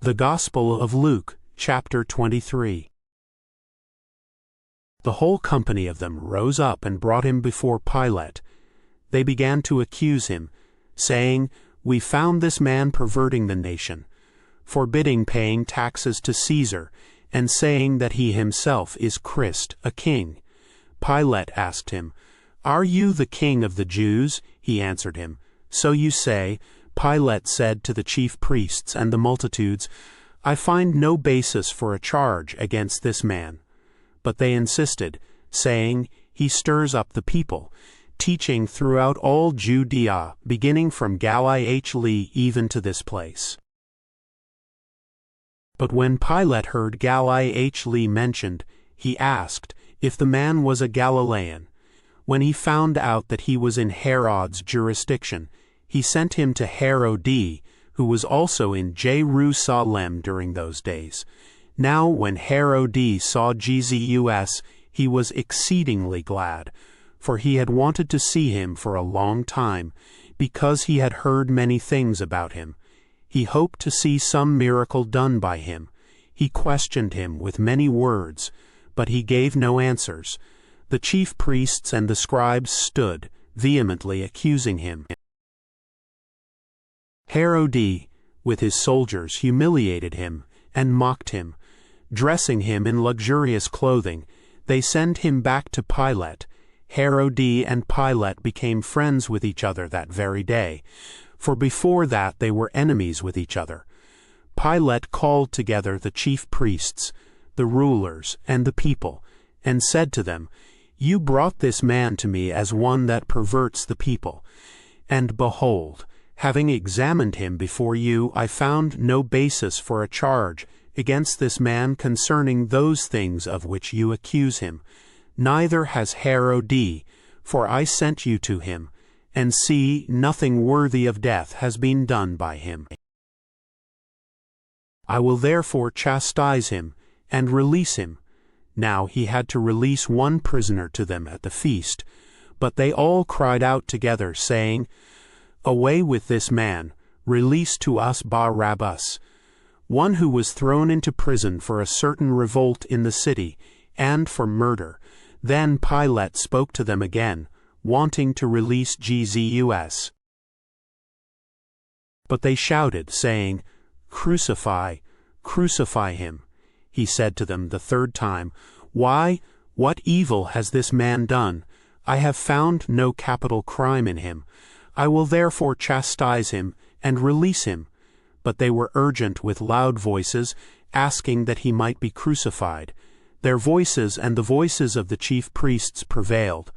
The Gospel of Luke, chapter 23. The whole company of them rose up and brought him before Pilate. They began to accuse him, saying, "We found this man perverting the nation, forbidding paying taxes to Caesar, and saying that he himself is Christ, a king." Pilate asked him, "Are you the king of the Jews?" He answered him, "So you say." Pilate said to the chief priests and the multitudes, "I find no basis for a charge against this man." But they insisted, saying, "He stirs up the people, teaching throughout all Judea, beginning from Galilee even to this place." But when Pilate heard Galilee mentioned, he asked if the man was a Galilean. When he found out that he was in Herod's jurisdiction, he sent him to Herod, who was also in Jerusalem during those days. Now when Herod saw Jesus, he was exceedingly glad, for he had wanted to see him for a long time, because he had heard many things about him. He hoped to see some miracle done by him. He questioned him with many words, but he gave no answers. The chief priests and the scribes stood, vehemently accusing him. Herod, with his soldiers, humiliated him and mocked him. Dressing him in luxurious clothing, they sent him back to Pilate. Herod and Pilate became friends with each other that very day, for before that they were enemies with each other. Pilate called together the chief priests, the rulers, and the people, and said to them, "You brought this man to me as one that perverts the people. And behold, having examined him before you, I found no basis for a charge against this man concerning those things of which you accuse him. Neither has Herod, for I sent you to him, and see, nothing worthy of death has been done by him. I will therefore chastise him and release him." Now he had to release one prisoner to them at the feast, but they all cried out together, saying, "Away with this man, release to us Barabbas." One who was thrown into prison for a certain revolt in the city, and for murder. Then Pilate spoke to them again, wanting to release Jesus. But they shouted, saying, "Crucify, crucify him." He said to them the third time, "Why, what evil has this man done? I have found no capital crime in him. I will therefore chastise him and release him." But they were urgent with loud voices, asking that he might be crucified. Their voices and the voices of the chief priests prevailed.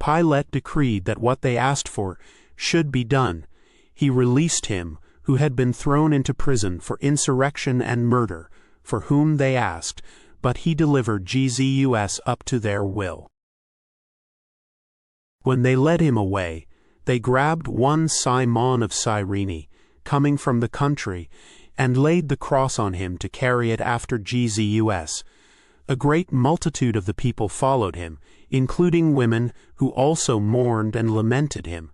Pilate decreed that what they asked for should be done. He released him who had been thrown into prison for insurrection and murder, for whom they asked, but he delivered Jesus up to their will. When they led him away, they grabbed one Simon of Cyrene, coming from the country, and laid the cross on him to carry it after Jesus. A great multitude of the people followed him, including women who also mourned and lamented him.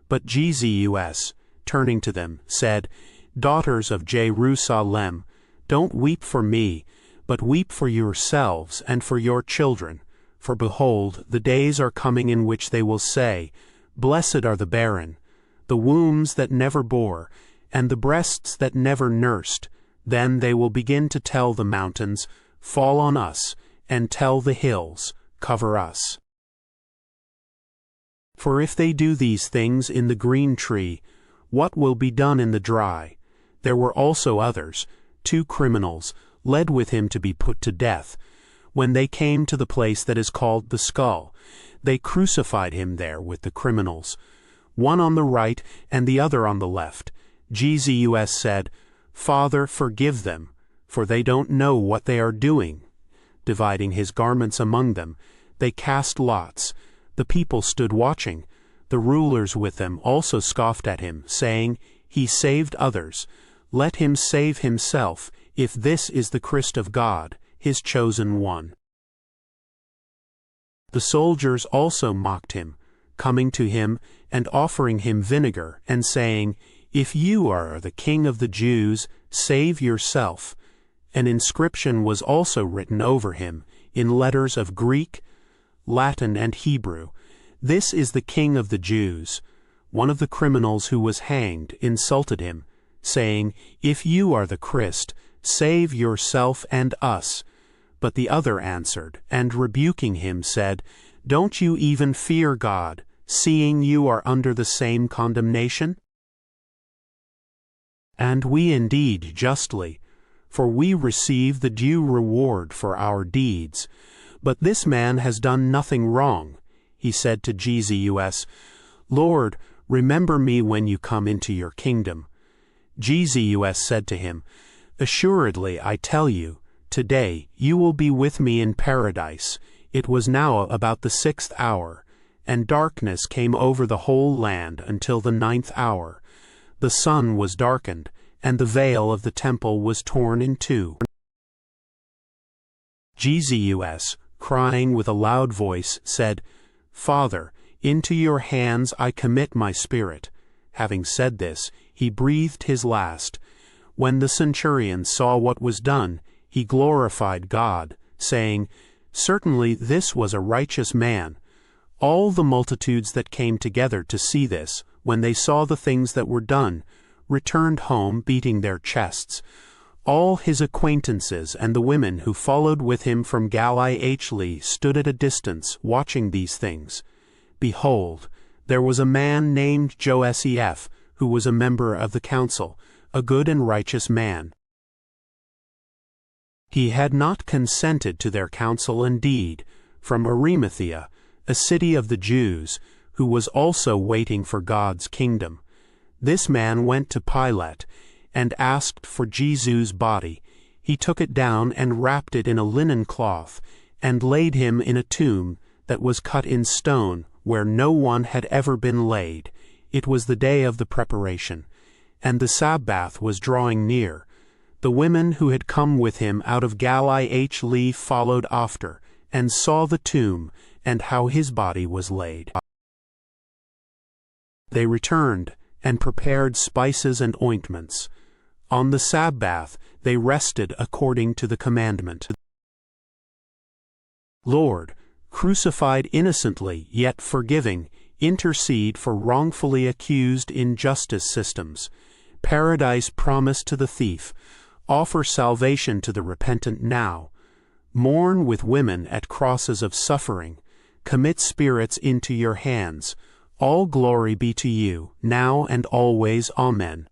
But Jesus, turning to them, said, "Daughters of Jerusalem, don't weep for me, but weep for yourselves and for your children. For behold, the days are coming in which they will say, 'Blessed are the barren, the wombs that never bore, and the breasts that never nursed.' Then they will begin to tell the mountains, 'Fall on us,' and tell the hills, 'Cover us.' For if they do these things in the green tree, what will be done in the dry?" There were also others, 2 criminals, led with him to be put to death. When they came to the place that is called the Skull, they crucified him there with the criminals, one on the right and the other on the left. Jesus said, "Father, forgive them, for they don't know what they are doing." Dividing his garments among them, they cast lots. The people stood watching. The rulers with them also scoffed at him, saying, "He saved others. Let him save himself, if this is the Christ of God, his chosen one." The soldiers also mocked him, coming to him and offering him vinegar, and saying, "If you are the King of the Jews, save yourself." An inscription was also written over him, in letters of Greek, Latin, and Hebrew, "This is the King of the Jews." One of the criminals who was hanged insulted him, saying, "If you are the Christ, save yourself and us." But the other answered, and rebuking him said, "Don't you even fear God, seeing you are under the same condemnation? And we indeed justly, for we receive the due reward for our deeds. But this man has done nothing wrong." He said to Jesus, "Lord, remember me when you come into your kingdom." Jesus said to him, "Assuredly, I tell you, today you will be with me in paradise." It was now about the 6th hour, and darkness came over the whole land until the 9th hour. The sun was darkened, and the veil of the temple was torn in two. Jesus, crying with a loud voice, said, "Father, into your hands I commit my spirit." Having said this, he breathed his last. When the centurion saw what was done, he glorified God, saying, "Certainly this was a righteous man." All the multitudes that came together to see this, when they saw the things that were done, returned home beating their chests. All his acquaintances and the women who followed with him from Galilee stood at a distance, watching these things. Behold, there was a man named Joseph, who was a member of the council, a good and righteous man. He had not consented to their counsel and deed, from Arimathea, a city of the Jews, who was also waiting for God's kingdom. This man went to Pilate, and asked for Jesus' body. He took it down and wrapped it in a linen cloth, and laid him in a tomb that was cut in stone, where no one had ever been laid. It was the day of the preparation, and the Sabbath was drawing near. The women who had come with him out of Galilee followed after, and saw the tomb, and how his body was laid. They returned, and prepared spices and ointments. On the Sabbath they rested according to the commandment. Lord, crucified innocently yet forgiving, intercede for wrongfully accused in justice systems. Paradise promised to the thief. Offer salvation to the repentant now. Mourn with women at crosses of suffering. Commit spirits into your hands. All glory be to you, now and always. Amen.